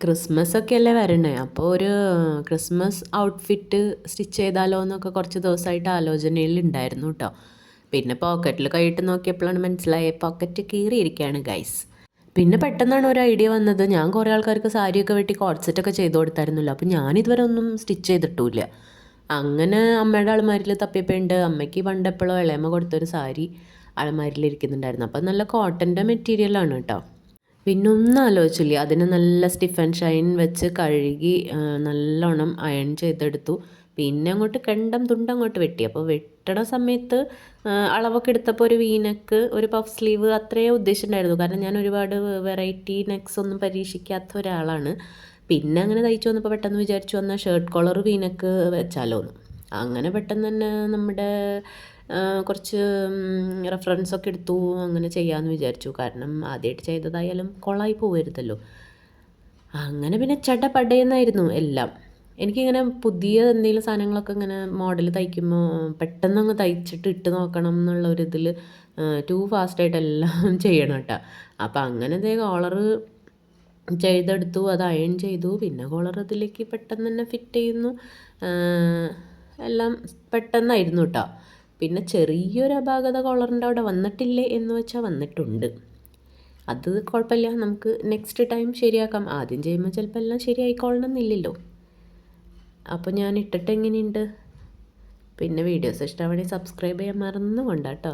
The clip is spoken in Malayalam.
ക്രിസ്മസ് ഒക്കെ അല്ലേ വരണേ, അപ്പോൾ ഒരു ക്രിസ്മസ് ഔട്ട്ഫിറ്റ് സ്റ്റിച്ച് ചെയ്താലോ എന്നൊക്കെ കുറച്ച് ദിവസമായിട്ട് ആലോചനയിൽ ഉണ്ടായിരുന്നു കേട്ടോ. പിന്നെ പോക്കറ്റിൽ കൈയിട്ട് നോക്കിയപ്പോഴാണ് മനസ്സിലായത് പോക്കറ്റ് കീറിയിരിക്കുകയാണ് ഗൈസ്. പിന്നെ പെട്ടെന്നാണ് ഒരു ഐഡിയ വന്നത്. ഞാൻ കുറേ ആൾക്കാർക്ക് സാരിയൊക്കെ വെട്ടി കോട്ട് സെറ്റൊക്കെ ചെയ്ത് കൊടുത്തായിരുന്നല്ലോ, അപ്പോൾ ഞാനിതുവരെ ഒന്നും സ്റ്റിച്ച് ചെയ്തിട്ടില്ല. അങ്ങനെ അമ്മയുടെ അലമാരിൽ തപ്പിയപ്പോണ്ട് അമ്മയ്ക്ക് പണ്ടെപ്പോഴോ ഇളയമ്മ കൊടുത്തൊരു സാരി അലമാരിൽ ഇരിക്കുന്നുണ്ടായിരുന്നു. അപ്പോൾ നല്ല കോട്ടൻ്റെ മെറ്റീരിയലാണ് കേട്ടോ. പിന്നെ ഒന്നും ആലോചിച്ചില്ല, അതിന് നല്ല സ്റ്റിഫ് ആൻഡ് ഷൈൻ വെച്ച് കഴുകി നല്ലോണം അയൺ ചെയ്തെടുത്തു. പിന്നെ അങ്ങോട്ട് തുണ്ടങ്ങോട്ട് വെട്ടി. അപ്പോൾ വെട്ടണ സമയത്ത് അളവൊക്കെ എടുത്തപ്പോൾ ഒരു വീനക്ക്, ഒരു പഫ് സ്ലീവ് അത്രയേ ഉദ്ദേശിച്ചിട്ടുണ്ടായിരുന്നു. കാരണം ഞാൻ ഒരുപാട് വെറൈറ്റി നെക്സ് ഒന്നും പരീക്ഷിക്കാത്ത ഒരാളാണ്. പിന്നെ അങ്ങനെ തയ്ച്ചു വന്നപ്പോൾ പെട്ടെന്ന് വിചാരിച്ചു വന്നാൽ ഷർട്ട് കോളർ വീനക്ക് വെച്ചാലോ എന്ന്. അങ്ങനെ പെട്ടെന്ന് തന്നെ നമ്മുടെ കുറച്ച് റെഫറൻസൊക്കെ എടുത്തു അങ്ങനെ ചെയ്യാമെന്ന് വിചാരിച്ചു. കാരണം ആദ്യമായിട്ട് ചെയ്തതായാലും കൊളായി പോകരുതല്ലോ. അങ്ങനെ പിന്നെ ചടപടയെന്നായിരുന്നു എല്ലാം. എനിക്കിങ്ങനെ പുതിയ എന്തെങ്കിലും സാധനങ്ങളൊക്കെ ഇങ്ങനെ മോഡൽ തയ്ക്കുമ്പോൾ പെട്ടെന്ന് അങ്ങ് തയ്ച്ചിട്ട് ഇട്ട് നോക്കണം എന്നുള്ള ഒരു ഇതിൽ ടു ഫാസ്റ്റായിട്ട് എല്ലാം ചെയ്യണം കേട്ടോ. അപ്പം അങ്ങനെ കോളർ ചെയ്തെടുത്തു, അത് അയൺ ചെയ്തു. പിന്നെ കോളർ അതിലേക്ക് പെട്ടെന്ന് തന്നെ ഫിറ്റ് ചെയ്യുന്നു. എല്ലാം പെട്ടെന്നായിരുന്നു കേട്ടോ. പിന്നെ ചെറിയൊരു അപാകത കോളറിൻ്റെ അവിടെ വന്നിട്ടില്ലേ എന്ന് വെച്ചാൽ വന്നിട്ടുണ്ട്. അത് കുഴപ്പമില്ല, നമുക്ക് നെക്സ്റ്റ് ടൈം ശരിയാക്കാം. ആദ്യം ചെയ്യുമ്പോൾ ചിലപ്പോൾ എല്ലാം ശരിയായിക്കൊള്ളണമെന്നില്ലല്ലോ. അപ്പോൾ ഞാൻ ഇട്ടിട്ട് എങ്ങനെയുണ്ട്? പിന്നെ വീഡിയോസ് ഇഷ്ടമാണെങ്കിൽ സബ്സ്ക്രൈബ് ചെയ്യാൻ മറന്നു കൊണ്ടാട്ടോ.